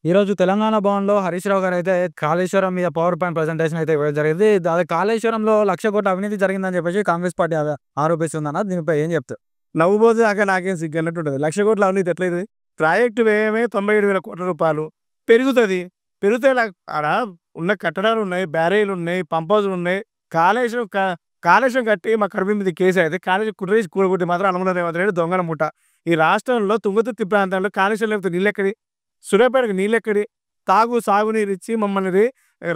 ఈరోజు తెలంగాణ భవన్‌లో హరీష్ రావు గారైతే కాళేశ్వరం మీద పవర్ పాయింట్ ప్రజెంటేషన్ అయితే ఇవ్వడం జరిగింది. అది కాళేశ్వరంలో 1,00,00,000 అవినీతి జరిగిందని చెప్పేసి కాంగ్రెస్ పార్టీ ఆరోపిస్తుందన్న. దీనిపై ఏం చెప్తారు? నవ్వుబోతే దాకా నాకేం సిగ్గన్నట్టుంటది. 1,00,00,000 అవినీతి ఎట్లయితది? ప్రాజెక్టు వ్యయమే రూ. 97,00,00,000 పెరుగుతది. పెరిగితే ఆడ ఉన్న కట్టడాలున్నాయి, బ్యారేజ్‌లున్నాయి, పంప్ హౌజులున్నాయి. కాళేశ్వరం కాళేశ్వరం కట్టి మా కడుపు మీద కేసయితే కాళేశ్వరం కుట్రేసి కూలగొట్టి మాత్రం యనమల రేవంత్ రెడ్డి దొంగల ముఠ. ఈ రాష్ట్రంలో తుంగతుర్తి ప్రాంతంలో కాళేశ్వరం లేకపోతే నీళ్ళెక్కడి? సూర్యాపేటకి నీళ్ళెక్కడి? సాగునీరిచ్చి మమ్మల్ని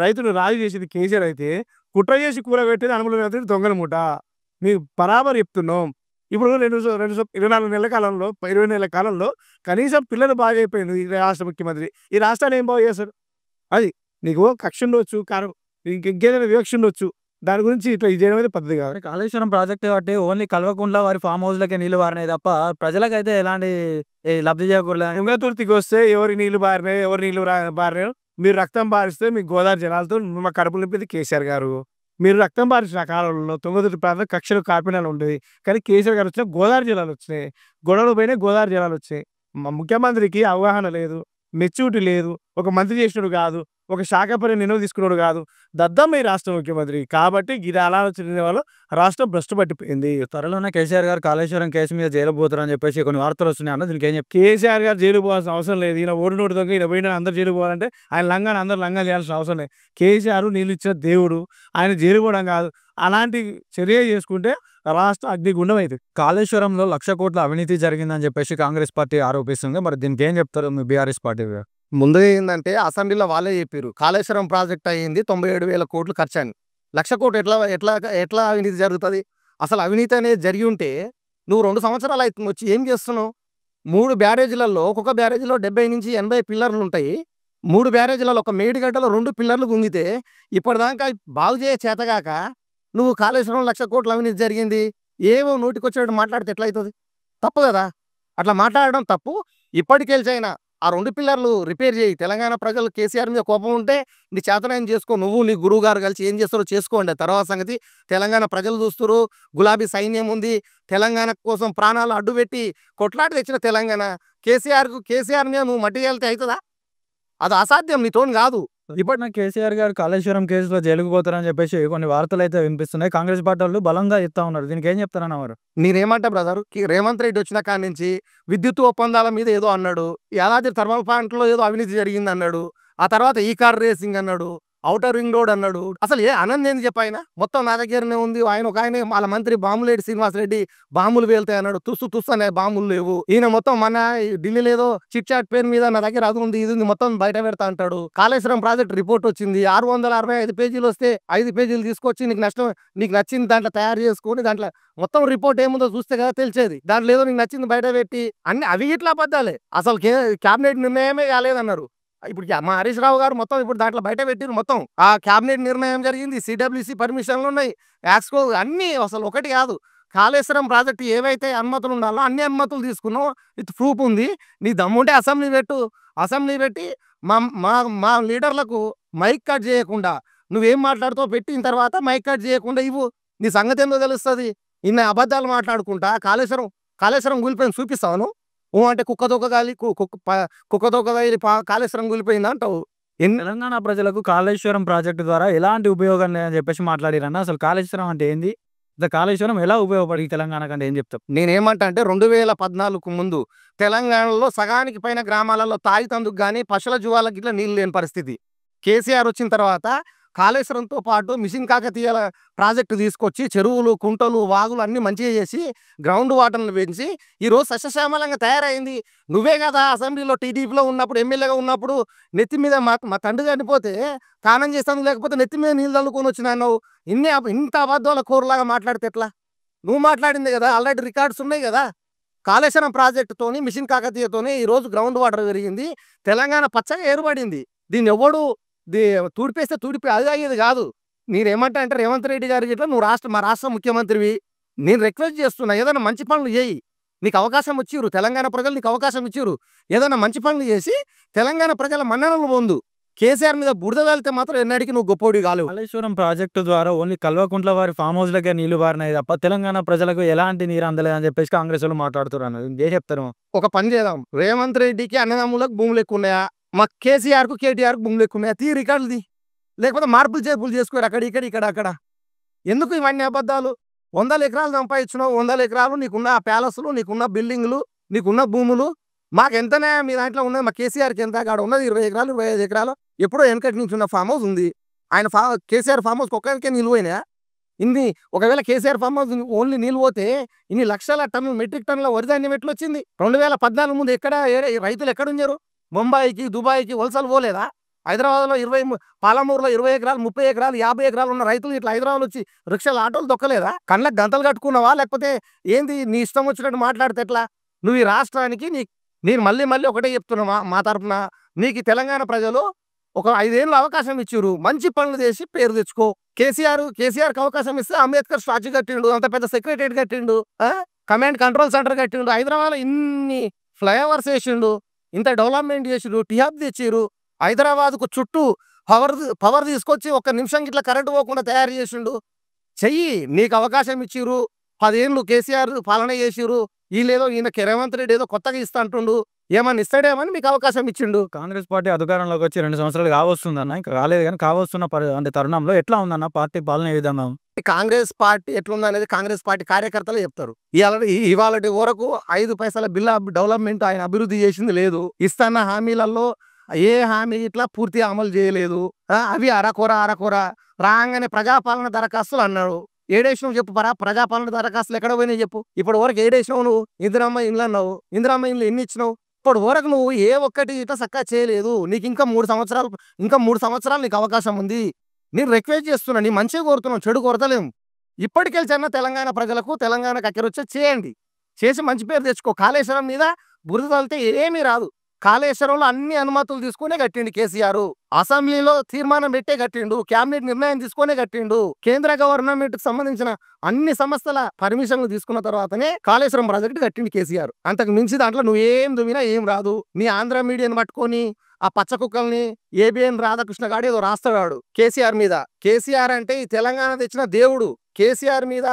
రైతులు రాజు చేసేది కేసీఆర్ అయితే, కుట్ర చేసి కూలగొట్టేది యనమల రేవంత్ రెడ్డి దొంగల ముఠ. మీకు బరాబర్ చెప్తున్నాం. ఇప్పుడు 24 నెలల కాలంలో, 20 నెలల కాలంలో కనీసం పిల్లలు బాగైపోయింది ఈ రాష్ట్ర ముఖ్యమంత్రి. ఈ రాష్ట్రాన్ని ఏం బాగు చేస్తాడు? అది నీకు కక్ష ఉండొచ్చు, ఇంకేదైనా వివక్ష ఉండొచ్చు. దాని గురించి ఇట్లా ఇది చేయడం అనేది పద్ధతి కాదు. కాళేశ్వరం ప్రాజెక్ట్ కాబట్టి ఓన్లీ కల్వకుంట్ల వారి ఫామ్ హౌస్‌లకే నీళ్లు పారినాయి తప్ప ప్రజలకైతే ఎలాంటి లబ్ధి చేకూరలే. తుంగతుర్తికి వస్తే ఎవరి నీళ్లు బారినాయి, ఎవరి నీళ్లు బారినాయో మీరు రక్తం బారిస్తే మీకు గోదావరి జనాలతో మా కడుపు నింపేది కేసీఆర్ గారు. మీరు రక్తం బారించిన కాలంలో తుంగతుర్తి ప్రాంతం కక్షలు కాపినాలు ఉండేది. కానీ కేసీఆర్ గారు వచ్చిన గోదావరి జలాలు వచ్చినాయి. గొడవలు పోయినాయి, గోదావరి జలాలు వచ్చాయి. మా ముఖ్యమంత్రికి అవగాహన లేదు, మెచ్యూరిటీ లేదు, ఒక మంత్రి చేసినోడు కాదు, ఒక శాఖపరి నిర్ణయం తీసుకున్నాడు కాదు. దద్దమ్మ ఈ రాష్ట్ర ముఖ్యమంత్రి. కాబట్టి ఇది ఆలోచన వల్ల రాష్ట్రం భ్రష్టు పట్టిపోయింది. త్వరలోనే కేసీఆర్ గారు కాళేశ్వరం కేసు మీద జైలు పోతారని చెప్పేసి కొన్ని వార్తలు వస్తున్నాయి అన్న. దీనికి ఏం చెప్తారు? కేసీఆర్ గారు జైలు పోవాల్సిన అవసరం లేదు. ఈయన ఓడి నోటి దొంగ, ఈయన పోయిన అందరు జైలు పోవాలంటే ఆయన లంగాన్ని అందరూ లంగా చేయాల్సిన అవసరం లేదు. కేసీఆర్ నీళ్ళు ఇచ్చిన దేవుడు, ఆయన జైలు పోవడం కాదు. అలాంటి చర్య చేసుకుంటే రాష్ట్రం అగ్నిగుండం అవుతుంది. కాళేశ్వరంలో 1,00,00,000 అవినీతి జరిగిందని చెప్పేసి కాంగ్రెస్ పార్టీ ఆరోపిస్తుంది. మరి దీనికి ఏం చెప్తారు మీ బీఆర్ఎస్ పార్టీ? ముందుగా ఏందంటే అసెంబ్లీలో వాళ్ళే చెప్పారు కాళేశ్వరం ప్రాజెక్ట్ అయ్యింది 97,000 కోట్లు ఖర్చు అని. 1,00,00,000 కోట్లు ఎట్లా ఎట్లా ఎట్లా అవినీతి జరుగుతుంది? అసలు అవినీతి అనేది జరిగి ఉంటే నువ్వు 2 సంవత్సరాలు అవుతుంది వచ్చి ఏం చేస్తున్నావు? 3 బ్యారేజీలలో ఒక్కొక్క బ్యారేజీలో 70-80 పిల్లర్లు ఉంటాయి. 3 బ్యారేజీలలో ఒక మేడిగడ్డలో 2 పిల్లర్లు గుంగితే ఇప్పటిదాకా బాగు చేయ చేతగాక నువ్వు కాళేశ్వరం 1,00,00,000 కోట్ల అవినీతి జరిగింది ఏమో నోటికొచ్చినట్టు మాట్లాడితే ఎట్లయితుంది? తప్పు కదా, అట్లా మాట్లాడడం తప్పు. ఇప్పటికెళ్ళైనా ఆ 2 పిల్లర్లు రిపేర్ చేయి. తెలంగాణ ప్రజలు కేసీఆర్ మీద కోపం ఉంటే నీ చేతనాయం చేసుకో, నువ్వు నీ గురువు గారు కలిసి ఏం చేస్తారో చేసుకోండి. తర్వాత సంగతి తెలంగాణ ప్రజలు చూస్తురు. గులాబీ సైన్యం ఉంది. తెలంగాణ కోసం ప్రాణాలు అడ్డుపెట్టి కొట్లాట తెచ్చిన తెలంగాణ కేసీఆర్ మీద నువ్వు మట్టి వెళ్తే అవుతుందా? అది అసాధ్యం, నీతోని కాదు. ఇప్పటిన కేసీఆర్ గారు కాళేశ్వరం కేసులో జైలుకు పోతారని చెప్పేసి కొన్ని వార్తలు అయితే వినిపిస్తున్నాయి. కాంగ్రెస్ పార్టీ వాళ్ళు బలంగా చెప్తా ఉన్నారు. దీనికి ఏం చెప్తారన్న వారు? నేనేమంటా బ్రదర్, రేవంత్ రెడ్డి వచ్చిన కాడి నుంచి విద్యుత్ ఒప్పందాల మీద ఏదో అన్నాడు, యాదాద్రి థర్మల్ ప్లాంట్లో ఏదో అవినీతి జరిగింది అన్నాడు, ఆ తర్వాత ఈ కార్ రేసింగ్ అన్నాడు, ఔటర్ రింగ్ రోడ్ అన్నాడు. అసలు ఆనంద్ ఏంది చెప్పాయన? మొత్తం నా దగ్గరనే ఉంది. ఆయన వాళ్ళ మంత్రి బాంబులేడి శ్రీనివాస్ రెడ్డి బాంబులు పేలుతాయి అన్నాడు. తుస్సు అనే బాంబులు లేవు. ఈయన మొత్తం మన ఢిల్లీలో ఏదో చిట్ చాట్ పేరు మీద నా దగ్గర అది ఉంది ఇది ఉంది మొత్తం బయట పెడతా అంటాడు. కాళేశ్వరం ప్రాజెక్ట్ రిపోర్ట్ వచ్చింది, 665 పేజీలు వస్తే 5 పేజీలు తీసుకొచ్చి నీకు నచ్చింది దాంట్లో తయారు చేసుకొని దాంట్లో మొత్తం రిపోర్ట్ ఏముందో చూస్తే కదా తెలిసేది. దాంట్లో ఏదో నీకు నచ్చింది బయట పెట్టి అన్ని అవి ఇట్లా అబద్ధాలే. అసలు క్యాబినెట్ నిర్ణయమే కాలేదన్నారు. ఇప్పుడు మా హరీష్ రావు గారు మొత్తం ఇప్పుడు దాంట్లో బయట పెట్టిరు. మొత్తం ఆ క్యాబినెట్ నిర్ణయం జరిగింది, సిడబ్ల్యూసి పర్మిషన్లు ఉన్నాయి, యాక్స్కో అన్నీ అసలు ఒకటి కాదు. కాళేశ్వరం ప్రాజెక్టు ఏవైతే అనుమతులు ఉండాలో అన్ని అనుమతులు తీసుకున్నావు. విత్ ప్రూఫ్ ఉంది. నీ దమ్ముంటే అసెంబ్లీ పెట్టి మా మా మా లీడర్లకు మైక్ కట్ చేయకుండా నువ్వేం మాట్లాడుతావు పెట్టిన తర్వాత మైక్ కట్ చేయకుండా ఇవ్వు. నీ సంగతి ఏందో తెలుస్తుంది. ఇన్ని అబద్ధాలు మాట్లాడుకుంటా కాళేశ్వరం కూలిపోయిన చూపిస్తాను. అంటే కుక్కతోక కాళేశ్వరం కూలిపోయింది అంటావు. తెలంగాణ ప్రజలకు కాళేశ్వరం ప్రాజెక్టు ద్వారా ఎలాంటి ఉపయోగం లేదని చెప్పేసి మాట్లాడిరన్న. అసలు కాళేశ్వరం అంటే ఏంది? కాళేశ్వరం ఎలా ఉపయోగపడి తెలంగాణకు అంటే ఏం చెప్తాం? నేనేమంటా అంటే 2014 ముందు తెలంగాణలో సగానికి పైన గ్రామాలలో తాగితందుకు కానీ పశువుల జువాలకి ఇట్లా నీళ్ళు లేని పరిస్థితి. కేసీఆర్ వచ్చిన తర్వాత కాళేశ్వరంతో పాటు మిషన్ కాకతీయ ప్రాజెక్టు తీసుకొచ్చి చెరువులు, కుంటలు, వాగులు అన్ని మంచిగా చేసి గ్రౌండ్ వాటర్ను పెంచి ఈరోజు సస్యశ్యామలంగా తయారైంది. నువ్వే కదా అసెంబ్లీలో టీడీపీలో ఉన్నప్పుడు ఎమ్మెల్యేగా ఉన్నప్పుడు నెత్తి మీద మా తండ్రి చనిపోతే స్నానం చేస్తాను లేకపోతే నెత్తి మీద నీళ్ళు చల్లుకొని వచ్చినావు. ఇంత అబద్ధాల కోరలాగా మాట్లాడితే ఎట్లా? నువ్వు మాట్లాడింది కదా, ఆల్రెడీ రికార్డ్స్ ఉన్నాయి కదా. కాళేశ్వరం ప్రాజెక్టుతోని మిషన్ కాకతీయతోని ఈరోజు గ్రౌండ్ వాటర్ పెరిగింది, తెలంగాణ పచ్చగా ఏర్పడింది. దీన్ని ఎవడు తూడిపేస్తే అది అయ్యేది కాదు. నేనేమంటా అంటే రేవంత్ రెడ్డి గారికి ఇట్లా నువ్వు మా రాష్ట్ర ముఖ్యమంత్రివి, నేను రిక్వెస్ట్ చేస్తున్నా ఏదైనా మంచి పనులు చేయి. నీకు అవకాశం ఇచ్చిర్రు, తెలంగాణ ప్రజలు నీకు అవకాశం ఇచ్చిర్రు. ఏదైనా మంచి పనులు చేసి తెలంగాణ ప్రజల మన్ననలు పొందు. కేసీఆర్ మీద బురద వెళ్తే మాత్రం ఎన్నటికీ నువ్వు గొప్పోడి కాలేవు. కాళేశ్వరం ప్రాజెక్టు ద్వారా ఓన్లీ కల్వకుంట్ల వారి ఫామ్ హౌస్లకే నీళ్లు బారినాయి తప్ప తెలంగాణ ప్రజలకు ఎలాంటి నీరు అందలేదని చెప్పేసి కాంగ్రెస్ వాళ్ళు మాట్లాడుతున్నారు. ఏం చెప్తారు? ఒక పని చేద్దాం, రేవంత్ రెడ్డికి అన్నదమ్ములకు భూములు ఎక్కువ ఉన్నాయా? మా కేసీఆర్కు కేటీఆర్కు భూములు ఎక్కువ ఉన్నాయి తీ రికార్డులది లేకపోతే మార్పులు చేర్పులు చేసుకోరు అక్కడ ఇక్కడ ఎందుకు ఇవన్నీ అబద్ధాలు 100 ఎకరాలు సంపాదించినావు 100 ఎకరాలు నీకున్న ఆ ప్యాలెస్లు నీకున్న బిల్డింగ్లు నీకున్న భూములు మాకు ఎంతనే మీ దాంట్లో ఉన్నది మా కేసీఆర్కి ఎంత కాడ ఉన్నది 20 ఎకరాలు 25 ఎకరాలు ఎప్పుడో వెనకటి నుంచి ఉన్న ఫామ్ హౌస్ ఉంది ఆయన కేసీఆర్ ఫామ్ హౌస్కి ఒక్కరికే నిలువైనా ఇన్ని ఒకవేళ కేసీఆర్ ఫామ్ హౌస్ ఓన్లీ నీళ్ళు పోతే ఇన్ని లక్షల టన్నులు మెట్రిక్ టన్నుల వరిధాన్యం ఎట్లా వచ్చింది 2014 ముందు ఎక్కడ రైతులు ఎక్కడ ఉన్నారు ముంబైకి దుబాయ్కి వలసలు పోలేదా హైదరాబాద్లో 20 పాలమూరులో 20 ఎకరాలు 30 ఎకరాలు 50 ఎకరాలు ఉన్న రైతులు ఇట్లా హైదరాబాద్ వచ్చి రిక్షాలు ఆటోలు దొక్కలేదా కళ్ళకి గంతలు కట్టుకున్నావా లేకపోతే ఏంది నీ ఇష్టం వచ్చినట్టు మాట్లాడితే ఎట్లా నువ్వు ఈ రాష్ట్రానికి నేను మళ్ళీ ఒకటే చెప్తున్నా మా తరఫున నీకు తెలంగాణ ప్రజలు ఒక 5 ఏళ్ళు అవకాశం ఇచ్చారు మంచి పనులు చేసి పేరు తెచ్చుకో కేసీఆర్కి అవకాశం ఇస్తే అంబేద్కర్ స్టాచ్యూ కట్టిండు అంత పెద్ద సెక్రటరియట్ కట్టిండు కమాండ్ కంట్రోల్ సెంటర్ కట్టిండు హైదరాబాద్లో ఇన్ని ఫ్లైఓవర్స్ వేసిండు ఇంత డెవలప్మెంట్ చేసిండు టీఆప్ తెచ్చిరు హైదరాబాద్కు చుట్టూ పవర్ తీసుకొచ్చి 1 నిమిషం ఇట్లా కరెంటు పోకుండా తయారు చేసిండు చెయ్యి నీకు అవకాశం ఇచ్చిరు 10 ఏళ్ళు కేసీఆర్ పాలన చేసిరు వీళ్ళేదో ఈయన రేవంత్ రెడ్డి ఏదో కొత్తగా ఇస్తా అంటుండు ఏమన్నా ఇస్తాడేమని మీకు అవకాశం ఇచ్చిండు కాంగ్రెస్ పార్టీ అధికారంలోకి వచ్చి 2 సంవత్సరాలు కావస్తుందన్న ఇంకా కాలేదు కానీ కావస్తున్న అంటే తరుణంలో ఎట్లా ఉందన్న పార్టీ పాలన ఏ విధంగా కాంగ్రెస్ పార్టీ ఎట్లుందనేది కాంగ్రెస్ పార్టీ కార్యకర్తలు చెప్తారు ఇవాళ వరకు 5 పైసల బిల్లు డెవలప్మెంట్ ఆయన అభివృద్ధి చేసింది లేదు ఇస్తున్న హామీలలో ఏ హామీ ఇట్లా పూర్తిగా అమలు చేయలేదు అవి అరకొర రాగానే ప్రజాపాలన దరఖాస్తులు అన్నాడు ఏడేసినావు చెప్పు ప్రజాపాలన దరఖాస్తులు ఎక్కడ పోయినాయి చెప్పు ఇప్పటి వరకు ఏడేసినావు నువ్వు ఇందిరమ్మ ఇండ్లు అన్నావు ఇందిరమ్మ ఇండ్లు ఎన్ని ఇచ్చినావు ఇప్పటి వరకు నువ్వు ఏ ఒక్కటి ఇట్లా చక్కగా చేయలేదు నీకు ఇంకా 3 సంవత్సరాలు నీకు అవకాశం ఉంది నేను రిక్వెస్ట్ చేస్తున్నా నీ మంచిగా కోరుతున్నావు చెడు కోరతలేము ఇప్పటికెళ్ళి తెలంగాణ ప్రజలకు తెలంగాణకు అక్కరొచ్చే చేయండి చేసి మంచి పేరు తెచ్చుకో కాళేశ్వరం మీద బురద తలితే ఏమీ రాదు కాళేశ్వరంలో అన్ని అనుమతులు తీసుకునే కట్టిండు కేసీఆర్ అసెంబ్లీలో తీర్మానం పెట్టే కట్టిండు క్యాబినెట్ నిర్ణయం తీసుకునే కట్టిండు కేంద్ర గవర్నమెంట్ కు సంబంధించిన అన్ని సంస్థల పర్మిషన్లు తీసుకున్న తర్వాతనే కాళేశ్వరం ప్రాజెక్టు కట్టిండు కేసీఆర్ అంతకు మించి దాంట్లో నువ్వు ఏం దువ్వినా ఏం రాదు నీ ఆంధ్ర మీడియాని పట్టుకొని ఆ పచ్చ కుక్కల్ని ఏబిఎన్ రాధాకృష్ణ గాడు ఏదో రాస్తాడు కేసీఆర్ మీద కేసీఆర్ అంటే ఈ తెలంగాణ తెచ్చిన దేవుడు కేసీఆర్ మీద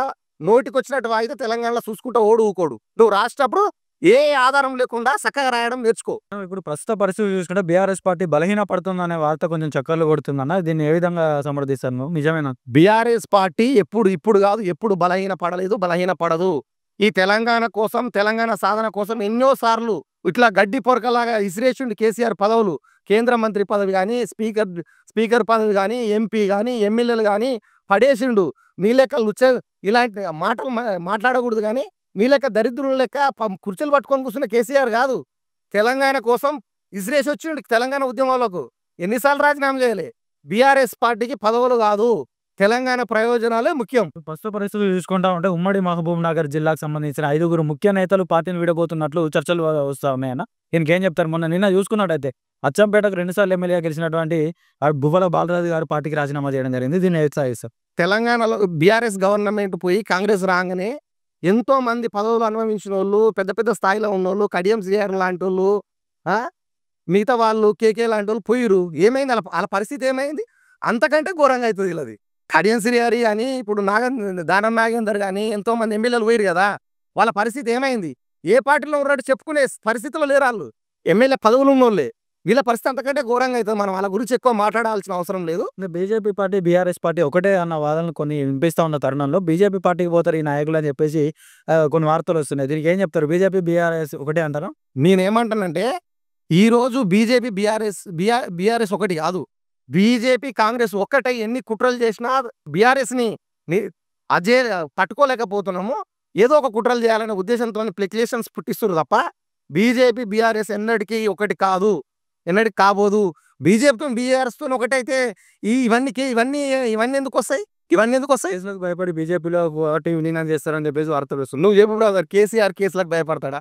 నోటికొచ్చినట్టు వాయితే తెలంగాణలో చూసుకుంటా ఊకోడు నువ్వు రాసేటప్పుడు ఏ ఆధారం లేకుండా చక్కగా రాయడం నేర్చుకో ఇప్పుడు ప్రస్తుత పరిస్థితి చూసుకుంటే బీఆర్ఎస్ పార్టీ బలహీన పడుతుందనే వార్త కొంచెం చక్కర్లు కొడుతుందన్న దీన్ని ఏ విధంగా సమర్థిస్తాను నిజమేనా బీఆర్ఎస్ పార్టీ ఇప్పుడు కాదు ఎప్పుడు బలహీన పడదు ఈ తెలంగాణ కోసం తెలంగాణ సాధన కోసం ఎన్నోసార్లు ఇట్లా గడ్డి పొరకలాగా ఇసిరేసిండు కేసీఆర్ పదవులు కేంద్ర మంత్రి పదవి కానీ స్పీకర్ పదవి కానీ ఎంపీ కానీ ఎమ్మెల్యేలు కానీ పడేసిండు నీ లెక్క ఇలాంటి మాటలు మాట్లాడకూడదు కానీ మీ లెక్క దరిద్రుల లెక్క కుర్చీలు పట్టుకొని కూర్చున్న కేసీఆర్ కాదు తెలంగాణ కోసం ఇసిరేసి వచ్చిండు తెలంగాణ ఉద్యమాలకు ఎన్నిసార్లు రాజీనామా చేయలే బీఆర్ఎస్ పార్టీకి పదవులు కాదు తెలంగాణ ప్రయోజనాలే ముఖ్యం ప్రస్తుత పరిస్థితులు చూసుకుంటా ఉంటే ఉమ్మడి మహబూబ్ నగర్ జిల్లాకు సంబంధించిన 5 ముఖ్య నేతలు పార్టీని విడబోతున్నట్లు చర్చలు వస్తా ఉన్నాయన్న దీనికేం చెప్తారు నిన్న చూసుకున్నట్టయితే అచ్చంపేటకు 2 సార్లు ఎమ్మెల్యేగా గెలిచినటువంటి బువ్వల బాలరాజు గారు పార్టీకి రాజీనామా చేయడం జరిగింది దీన్ని సాగిస్తారు తెలంగాణలో బీఆర్ఎస్ గవర్నమెంట్ పోయి కాంగ్రెస్ రాగానే ఎంతో మంది పదవులు అనుభవించిన వాళ్ళు పెద్ద స్థాయిలో ఉన్నోళ్ళు కడియం సిఆర్ లాంటి వాళ్ళు మిగతా వాళ్ళు కేకే లాంటి వాళ్ళు పోయిరు ఏమైంది వాళ్ళ పరిస్థితి ఏమైంది అంతకంటే ఘోరంగా అవుతుంది వీళ్ళది కడియం సిరియారి కానీ ఇప్పుడు దానం నాగేందర్ కానీ ఎంతో మంది ఎమ్మెల్యేలు పోయిరు కదా వాళ్ళ పరిస్థితి ఏమైంది ఏ పార్టీలో ఉన్నట్టు చెప్పుకునే పరిస్థితిలో లేరు వాళ్ళు ఎమ్మెల్యే పదవులు ఉన్నోళ్ళే వీళ్ళ పరిస్థితి అంతకంటే ఘోరంగా అవుతుంది మనం వాళ్ళ గురించి ఎక్కువ మాట్లాడాల్సిన అవసరం లేదు బీజేపీ పార్టీ బీఆర్ఎస్ పార్టీ ఒకటే అన్న వాదనలు కొన్ని వినిపిస్తా ఉన్న తరుణంలో బీజేపీ పార్టీకి పోతారు ఈ నాయకులు అని చెప్పేసి కొన్ని వార్తలు వస్తున్నాయి దీనికి ఏం చెప్తారు బీజేపీ బీఆర్ఎస్ ఒకటే అంటారా నేనేమంటానంటే ఈరోజు బీజేపీ బీఆర్ఎస్ ఒకటి కాదు బీజేపీ కాంగ్రెస్ ఒక్కటై ఎన్ని కుట్రలు చేసినా బీఆర్ఎస్ని తట్టుకోలేకపోతున్నాము ఏదో ఒక కుట్రలు చేయాలనే ఉద్దేశంతో ప్లెక్లేషన్స్ పుట్టిస్తున్నారు తప్ప బీజేపీ బీఆర్ఎస్ ఎన్నటికీ ఒకటి కాదు ఎన్నటికి కాబోదు బీజేపీతో బీఆర్ఎస్తో ఒకటైతే ఇవన్నీ ఎందుకు వస్తాయి భయపడి బీజేపీలో పార్టీ విలీనం చేస్తారని చెప్పేసి వార్తలు వస్తుంది నువ్వు చెప్పు బ్రదర్ కేసీఆర్ కేసులకు భయపడతాడా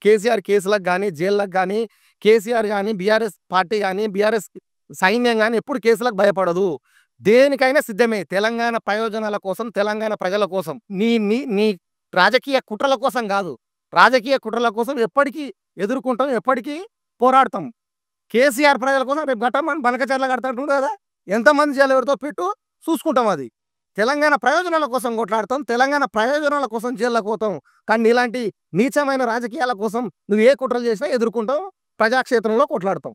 కేసీఆర్ కేసులకు కానీ జైళ్ళకు కానీ కేసీఆర్ కానీ బీఆర్ఎస్ పార్టీ కానీ బీఆర్ఎస్ సైన్యం కానీ ఎప్పుడు కేసులకు భయపడదు దేనికైనా సిద్ధమే తెలంగాణ ప్రయోజనాల కోసం తెలంగాణ ప్రజల కోసం నీ రాజకీయ కుట్రల కోసం కాదు రాజకీయ కుట్రల కోసం ఎప్పటికీ ఎదుర్కొంటాం ఎప్పటికీ పోరాడతాం కేసీఆర్ ప్రజల కోసం రేపు గట్టమని బనకచర్ల కడతాడు కదా ఎంతమంది జైలు ఎవరితో పెట్టు చూసుకుంటాం అది తెలంగాణ ప్రయోజనాల కోసం కొట్లాడతాం తెలంగాణ ప్రయోజనాల కోసం జైళ్ళకు పోతాం కానీ ఇలాంటి నీచమైన రాజకీయాల కోసం నువ్వు ఏ కుట్రలు చేసినా ఎదుర్కొంటాం ప్రజాక్షేత్రంలో కొట్లాడతాం